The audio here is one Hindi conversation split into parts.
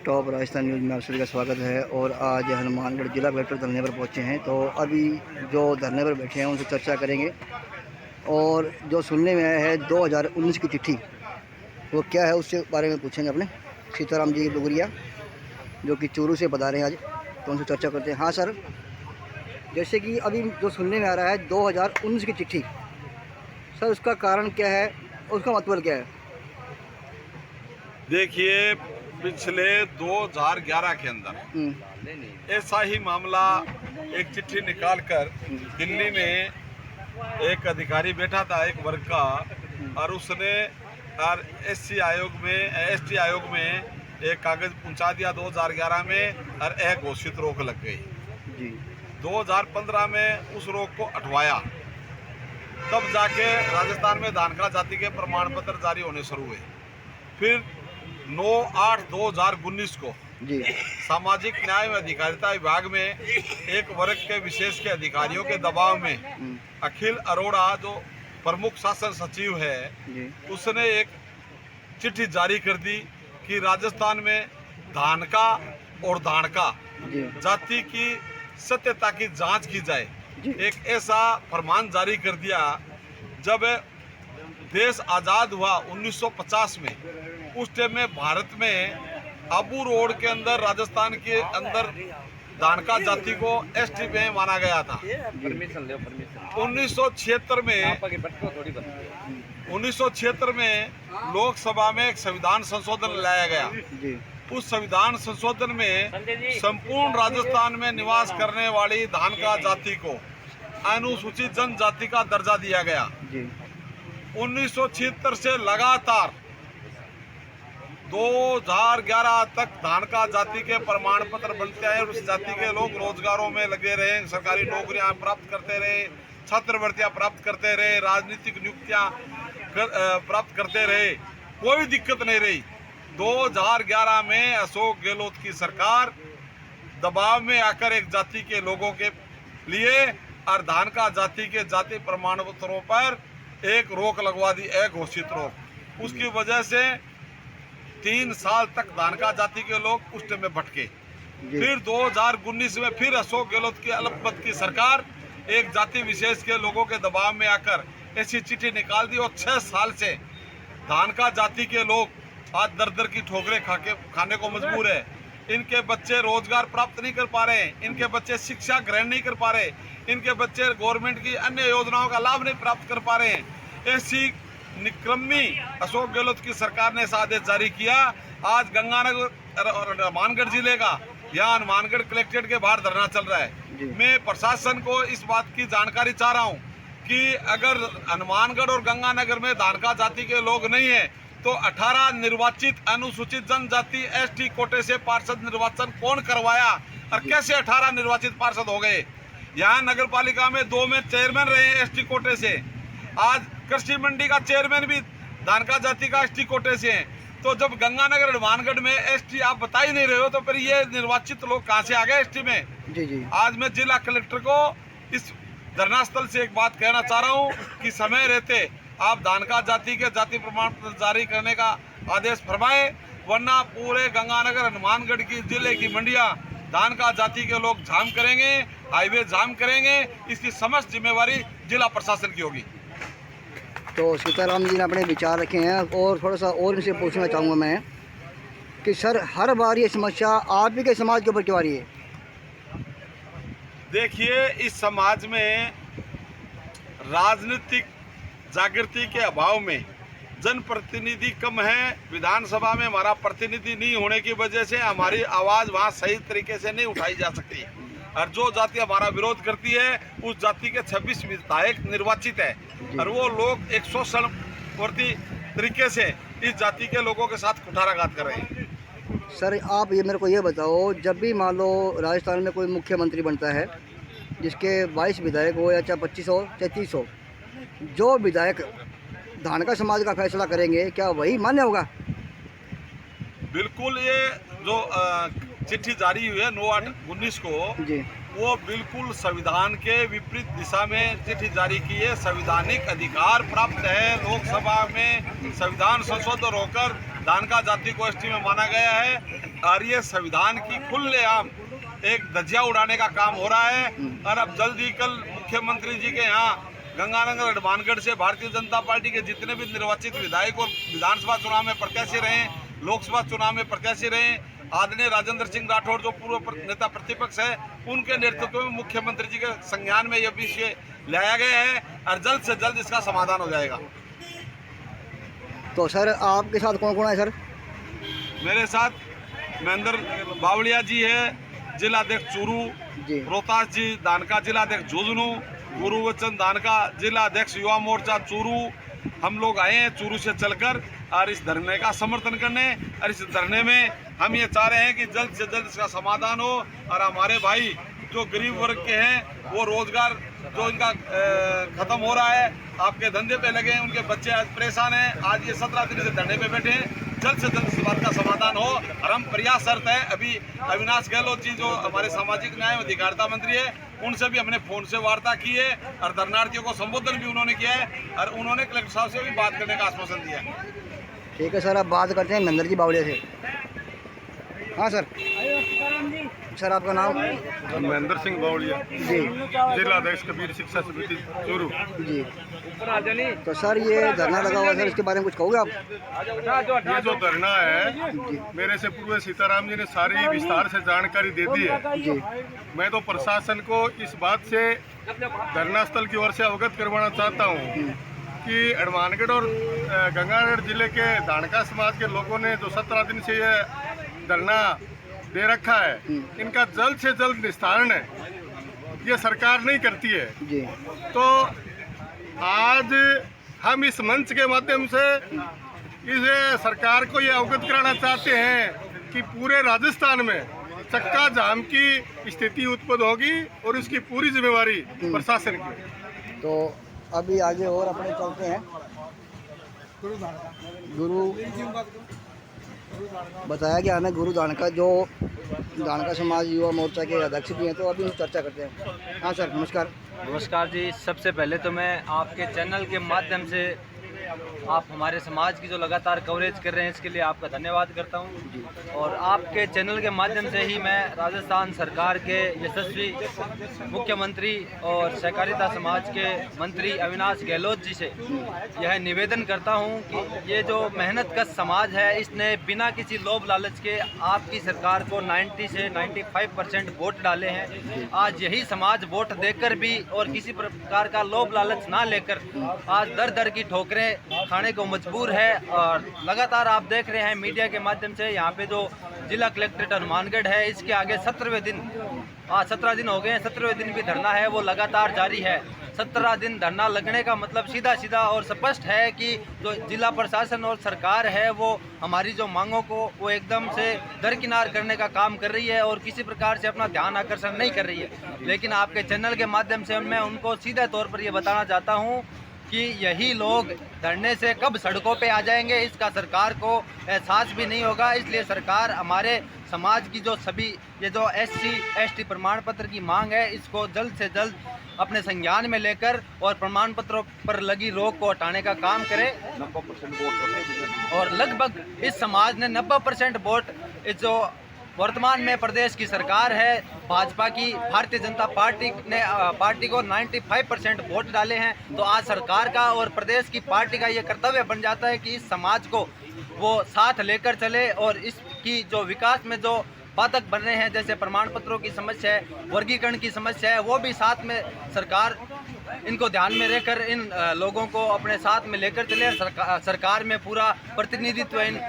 टॉप राजस्थान न्यूज़ में आप सभी का स्वागत है। और आज हनुमानगढ़ जिला कलेक्टर धरने पर पहुंचे हैं, तो अभी जो धरने पर बैठे हैं उनसे चर्चा करेंगे। और जो सुनने में आया है 2019 की चिट्ठी, वो क्या है उसके बारे में पूछेंगे अपने सीताराम जी डुगरिया, जो कि चूरू से पधारे हैं आज, तो उनसे चर्चा करते हैं। हाँ सर, जैसे कि अभी जो सुनने में आ रहा है 2019 की चिट्ठी, सर उसका कारण क्या है, उसका मतलब क्या है? देखिए, पिछले 2011 के अंदर ऐसा ही मामला एक चिट्ठी निकालकर दिल्ली में एक अधिकारी बैठा था एक वर्ग का, और उसने एसटी आयोग में एक कागज पहुंचा दिया 2011 में, और एक घोषित रोक लग गई जी। 2015 में उस रोक को हटवाया, तब जाके राजस्थान में धानका जाति के प्रमाण पत्र जारी होने शुरू हुए। फिर 9/8/2019 को जी सामाजिक न्याय एवं अधिकारिता विभाग में एक वर्ग के विशेष के अधिकारियों के दबाव में अखिल अरोड़ा, जो प्रमुख शासन सचिव है, उसने एक चिट्ठी जारी कर दी कि राजस्थान में धानका और धानका जाति की सत्यता की जांच की जाए। एक ऐसा फरमान जारी कर दिया। जब देश आज़ाद हुआ 1950 में, उस टाइम में भारत में आबू रोड के अंदर, राजस्थान के अंदर धानका जाति को एसटी में माना गया था। 1976 में लोकसभा में एक संविधान संशोधन लाया गया। उस संविधान संशोधन में संपूर्ण राजस्थान में निवास करने वाली धानका जाति को अनुसूचित जनजाति का दर्जा दिया गया। 1976 से लगातार 2011 तक धानका जाति के प्रमाण पत्र बनते हैं। उस जाति के लोग रोजगारों में लगे रहे, सरकारी नौकरियां प्राप्त करते रहे, छात्रवृत्तियां प्राप्त करते रहे, राजनीतिक नियुक्तियां प्राप्त करते रहे, कोई दिक्कत नहीं रही। 2011 में अशोक गहलोत की सरकार दबाव में आकर एक जाति के लोगों के लिए और धानका जाति के जाति प्रमाण पत्रों पर एक रोक लगवा दी, एक घोषित रोक। उसकी वजह से 3 साल तक धानका जाति के लोग उस में भटके। फिर 2019 में फिर अशोक गहलोत की अल्पमत की सरकार एक जाति विशेष के लोगों के दबाव में आकर ऐसी चिट्ठी निकाल दी, और 6 साल से धानका जाति के लोग आज दर की ठोकरें खाने को मजबूर है। इनके बच्चे रोजगार प्राप्त नहीं कर पा रहे हैं, इनके बच्चे शिक्षा ग्रहण नहीं कर पा रहे, इनके बच्चे गवर्नमेंट की अन्य योजनाओं का लाभ नहीं प्राप्त कर पा रहे हैं। ऐसी निक्रमी अशोक गहलोत की सरकार ने आदेश जारी किया। आज गंगानगर और हनुमानगढ़ जिले का यहाँ हनुमानगढ़ कलेक्ट्रेट के बाहर धरना चल रहा है। मैं प्रशासन को इस बात की जानकारी चाह रहा हूँ कि अगर हनुमानगढ़ और गंगानगर में धानका जाति के लोग नहीं है, तो 18 निर्वाचित अनुसूचित जनजाति एसटी कोटे से पार्षद निर्वाचन कौन करवाया, और कैसे 18 निर्वाचित पार्षद हो गए? यहाँ नगर पालिका में 2 में चेयरमैन रहे एसटी कोटे से। आज कृषि मंडी का चेयरमैन भी धानका जाति का एसटी कोटे से है। तो जब गंगानगर हनुमानगढ़ में एसटी आप बता ही नहीं रहे हो, तो फिर ये निर्वाचित लोग कहाँ से आ गए एसटी में? जी। आज मैं जिला कलेक्टर को इस धरना स्थल से एक बात कहना चाह रहा हूँ कि समय रहते आप धानका जाति के जाति प्रमाण पत्र जारी करने का आदेश फरमाए, वरना पूरे गंगानगर हनुमानगढ़ की जिले की मंडियां धानका जाति के लोग जाम करेंगे, हाईवे जाम करेंगे। इसकी समस्त जिम्मेवारी जिला प्रशासन की होगी। तो सीताराम जी ने अपने विचार रखे हैं, और थोड़ा सा और इनसे पूछना चाहूँगा मैं कि सर, हर बार ये समस्या आप ही के समाज के ऊपर क्यों आ रही है? देखिए, इस समाज में राजनीतिक जागृति के अभाव में जनप्रतिनिधि कम है। विधानसभा में हमारा प्रतिनिधि नहीं होने की वजह से हमारी आवाज़ वहाँ सही तरीके से नहीं उठाई जा सकती, और जो जाति हमारा विरोध करती है उस जाति के 26 विधायक निर्वाचित है, और वो लोग एक शोषणवर्ती तरीके से इस जाति के लोगों के साथ कुठाराघात कर रहे हैं। सर, आप ये मेरे को ये बताओ, जब भी मान लो राजस्थान में कोई मुख्यमंत्री बनता है जिसके 22 विधायक हो या चाहे 25 हो, 33 हो, जो विधायक धानका समाज का फैसला करेंगे, क्या वही मान्य होगा? बिल्कुल। ये जो चिट्ठी जारी हुई है 9/8/19 को जी, वो बिल्कुल संविधान के विपरीत दिशा में चिट्ठी जारी की है। संवैधानिक अधिकार प्राप्त है लोकसभा में संविधान संशोधन होकर दानका जाति को एसटी में माना गया है और ये संविधान की खुलेआम एक धज्जिया उड़ाने का काम हो रहा है। और अब जल्द ही कल मुख्यमंत्री जी के यहाँ गंगानगर हनुमानगढ़ से भारतीय जनता पार्टी के जितने भी निर्वाचित विधायक और विधानसभा चुनाव में प्रत्याशी रहे, लोकसभा चुनाव में प्रत्याशी रहे, आदरणीय राजेंद्र सिंह राठौड़ जो पूर्व नेता प्रतिपक्ष है, उनके नेतृत्व में मुख्यमंत्री जी के संज्ञान में यह विषय लाया गया है और जल्द से जल्द इसका समाधान हो जाएगा। तो सर आपके साथ कौन कौन है सर? मेरे साथ महेंद्र बावलिया जी है, जिला अध्यक्ष चूरू, रोहतास जी दानका जिला अध्यक्ष झुंझुनू, गुरुवचन दानका जिला अध्यक्ष युवा मोर्चा चूरू। हम लोग आए हैं चूरू से चलकर और इस धरने का समर्थन करने। और इस धरने में हम ये चाह रहे हैं कि जल्द से जल्द इसका समाधान हो और हमारे भाई जो गरीब वर्ग के हैं वो रोजगार जो इनका खत्म हो रहा है, आपके धंधे पे लगे हैं, उनके बच्चे आज परेशान हैं, आज ये 17 दिन से धरने पे बैठे हैं, जल्द से जल्द इस बात का समाधान हो। और हम प्रयासरत है, अभी अविनाश गहलोत जी जो हमारे सामाजिक न्याय और अधिकारिता मंत्री है, उनसे भी हमने फोन से वार्ता की है और धरनार्थियों को संबोधन भी उन्होंने किया है और उन्होंने कलेक्टर साहब से भी बात करने का आश्वासन दिया है। ठीक है सर, अब बात करते हैं महेंद्र जी बावलिया से। हाँ सर, सर आपका नाम? महेंद्र सिंह बावलिया जी, जिला अध्यक्ष कबीर शिक्षा समिति चूरू जी। तो सर ये धरना लगा हुआ है सर, इसके बारे में कुछ कहोगे आप? ये जो धरना है मेरे से पूर्व सीताराम जी ने सारी विस्तार से जानकारी दे दी है जी। मैं तो प्रशासन को इस बात से धरना स्थल की ओर से अवगत करवाना चाहता हूँ कि हनुमानगढ़ और गंगानगर जिले के दानका समाज के लोगों ने जो 17 दिन से ये धरना दे रखा है, इनका जल्द से जल्द निस्तारण ये सरकार नहीं करती है जी। तो आज हम इस मंच के माध्यम से इस सरकार को ये अवगत कराना चाहते हैं कि पूरे राजस्थान में चक्का जाम की स्थिति उत्पन्न होगी और उसकी पूरी जिम्मेवारी प्रशासन की। तो अभी आगे और अपने चलते हैं। गुरु बताया गया हमें, गुरु दानका जो दानका समाज युवा मोर्चा के अध्यक्ष भी हैं, तो अभी चर्चा करते हैं। हाँ सर, नमस्कार। नमस्कार जी। सबसे पहले तो मैं आपके चैनल के माध्यम से आप हमारे समाज की जो लगातार कवरेज कर रहे हैं इसके लिए आपका धन्यवाद करता हूं। और आपके चैनल के माध्यम से ही मैं राजस्थान सरकार के यशस्वी मुख्यमंत्री और सहकारिता समाज के मंत्री अविनाश गहलोत जी से यह निवेदन करता हूं कि ये जो मेहनत कश समाज है, इसने बिना किसी लोभ लालच के आपकी सरकार को 90 से 95% वोट डाले हैं। आज यही समाज वोट देकर भी और किसी प्रकार का लोभ लालच ना लेकर आज दर दर की ठोकरें खाने को मजबूर है। और लगातार आप देख रहे हैं मीडिया के माध्यम से यहाँ पे जो जिला कलेक्ट्रेट हनुमानगढ़ है, इसके आगे 17वें दिन, आज 17 दिन हो गए हैं, 17वें दिन भी धरना है वो लगातार जारी है। 17 दिन धरना लगने का मतलब सीधा सीधा और स्पष्ट है कि जो जिला प्रशासन और सरकार है वो हमारी जो मांगों को वो एकदम से दरकिनार करने का काम कर रही है और किसी प्रकार से अपना ध्यान आकर्षण नहीं कर रही है। लेकिन आपके चैनल के माध्यम से मैं उनको सीधे तौर पर ये बताना चाहता हूँ कि यही लोग धरने से कब सड़कों पे आ जाएंगे इसका सरकार को एहसास भी नहीं होगा। इसलिए सरकार हमारे समाज की जो सभी ये जो SC ST प्रमाण पत्र की मांग है, इसको जल्द से जल्द अपने संज्ञान में लेकर और प्रमाण पत्रों पर लगी रोक को हटाने का काम करे। 90% वोट और लगभग इस समाज ने 90% वोट, इस जो वर्तमान में प्रदेश की सरकार है भाजपा की, भारतीय जनता पार्टी को 95% वोट डाले हैं। तो आज सरकार का और प्रदेश की पार्टी का ये कर्तव्य बन जाता है कि इस समाज को वो साथ लेकर चले और इसकी जो विकास में जो बाधक बन रहे हैं, जैसे प्रमाण पत्रों की समस्या है, वर्गीकरण की समस्या है, वो भी साथ में सरकार इनको ध्यान में रखकर इन लोगों को अपने साथ में लेकर चले। सरकार में पूरा प्रतिनिधित्व इन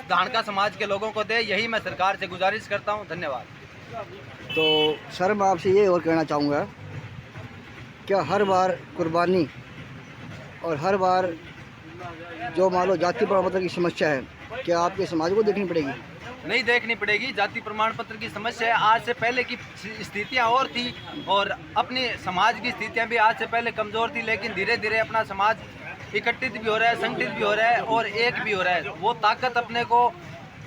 दानका समाज के लोगों को दे, यही मैं सरकार से गुजारिश करता हूं। धन्यवाद। तो सर मैं आपसे ये और कहना चाहूँगा, क्या हर बार कुर्बानी और हर बार जो मान लो जाति प्रमाण पत्र की समस्या है, क्या आपके समाज को देखनी पड़ेगी? नहीं देखनी पड़ेगी। जाति प्रमाण पत्र की समस्या है, आज से पहले की स्थितियां और थी और अपनी समाज की स्थितियां भी आज से पहले कमज़ोर थी, लेकिन धीरे धीरे अपना समाज इकट्ठित भी हो रहा है, संगठित भी हो रहा है और एक भी हो रहा है। वो ताकत अपने को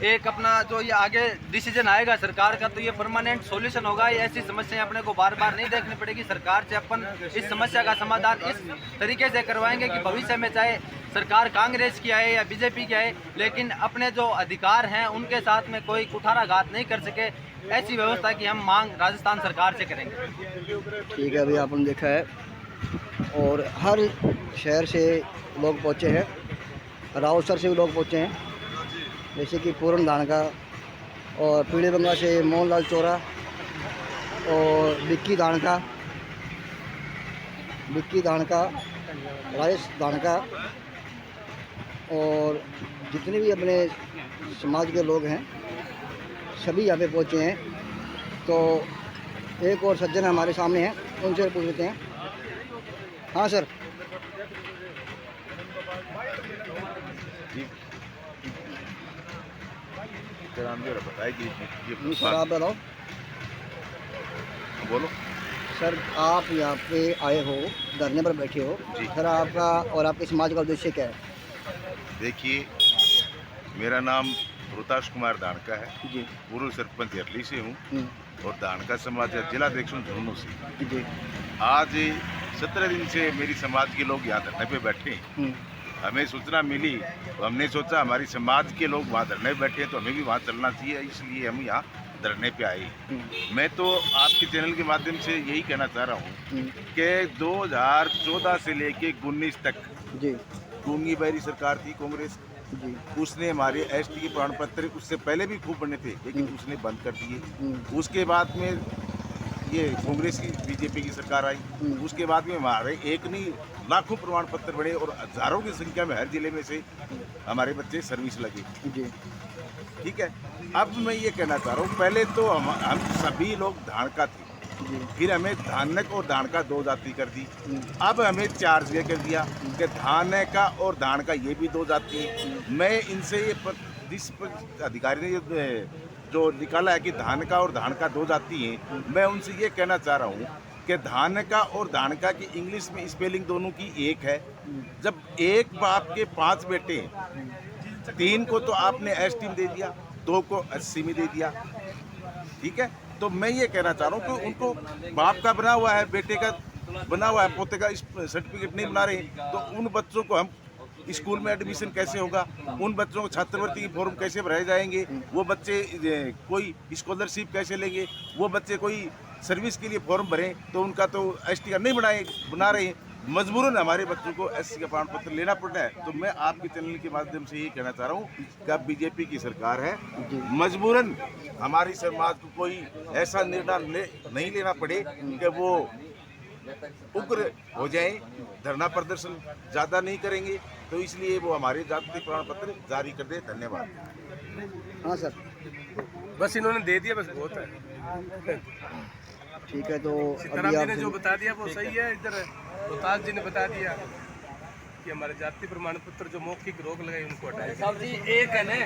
एक अपना जो ये आगे डिसीजन आएगा सरकार का, तो ये परमानेंट सॉल्यूशन होगा। ये ऐसी समस्याएं अपने को बार बार नहीं देखनी पड़ेगी। सरकार से अपन इस समस्या का समाधान इस तरीके से करवाएंगे कि भविष्य में चाहे सरकार कांग्रेस की आए या बीजेपी की आए, लेकिन अपने जो अधिकार हैं उनके साथ में कोई कुठाराघात नहीं कर सके, ऐसी व्यवस्था की हम मांग राजस्थान सरकार से करेंगे। ठीक है, अभी आपने देखा है और हर शहर से लोग पहुँचे हैं, रावसर से भी लोग पहुँचे हैं, जैसे कि पूरन धानका और पीड़ीबंगा से मोहनलाल चौरा और बिक्की धानका, राजेश धानका और जितने भी अपने समाज के लोग हैं सभी यहाँ पे पहुँचे हैं। तो एक और सज्जन हमारे सामने हैं, उनसे पूछ लेते हैं। हाँ सर, सर आप बताओ। बोलो सर, आप यहाँ पे आए हो, धरने पर बैठे हो, सर आपका और आपके समाज का उद्देश्य क्या है? देखिए, मेरा नाम रोहताश कुमार धानका है जी पूर्व सरपंच हरली से हूँ हम्म, और धानका समाज का जिला अध्यक्ष हूँ झुंझुनू से। जी आज 17 दिन से मेरी समाज के लोग यहाँ धरने पे बैठे हैं। हम्म, हमें सूचना मिली तो हमने सोचा हमारी समाज के लोग वहाँ धरने पे बैठे हैं तो हमें भी वहाँ चलना चाहिए, इसलिए हम यहाँ धरने पे आए। मैं तो आपके चैनल के माध्यम से यही कहना चाह रहा हूँ कि 2014 से लेके 19 तक जी गूंगी बैरी सरकार थी कांग्रेस, जी उसने हमारे एसटी के प्रमाण पत्र उससे पहले भी खूब बने थे लेकिन उसने बंद कर दिए। उसके बाद में ये कांग्रेस की बीजेपी की सरकार आई, उसके बाद में हमारे एक नहीं लाखों प्रमाण पत्र बने और हजारों की संख्या में हर जिले में से हमारे बच्चे सर्विस लगे। जी ठीक है, अब मैं ये कहना चाह रहा हूँ, पहले तो हम सभी लोग धानका थे, फिर हमें धानक और धानका 2 जाति कर दी, अब हमें 4 जगह कर दिया कि धानका और धानका ये भी 2 जाति है। मैं इनसे ये जिस अधिकारी ने जो निकाला है कि धानका और धानका 2 जाति हैं, मैं उनसे ये कहना चाह रहा हूँ कि धानका और धानका की इंग्लिश में स्पेलिंग दोनों की एक है। जब एक बाप के 5 बेटे हैं, 3 को तो आपने एसटी में दे दिया, 2 को 80 में दे दिया। ठीक है, तो मैं ये कहना चाह रहा हूँ कि उनको बाप का बना हुआ है, बेटे का बना हुआ है, पोते का सर्टिफिकेट नहीं बना रहे, तो उन बच्चों को हम स्कूल में एडमिशन कैसे होगा, उन बच्चों को छात्रवृत्ति की फॉर्म कैसे भराए जाएंगे, वो बच्चे कोई स्कॉलरशिप कैसे लेंगे, वो बच्चे कोई सर्विस के लिए फॉर्म भरें तो उनका तो एसटी का नहीं बना रहे हैं, मजबूरन हमारे बच्चों को एससी का प्रमाण पत्र लेना पड़ता है। तो मैं आपके चैनल के माध्यम से ये कहना चाह रहा हूँ कि अब बीजेपी की सरकार है, मजबूरन हमारी समाज को कोई ऐसा निर्णय नहीं लेना पड़े कि वो उग्र हो जाए, धरना प्रदर्शन ज़्यादा नहीं करेंगे, तो इसलिए वो हमारे जाति प्रमाण पत्र जारी कर दे। धन्यवाद। हाँ सर, बस इन्होंने दे दिया, बस बहुत है। ठीक है। तो सीताराम जी ने जो बता दिया वो सही है। इधर रोहतास जी ने बता दिया कि हमारे जाति प्रमाण पत्र जो मौखिक रोक लगाई उनको हटाए।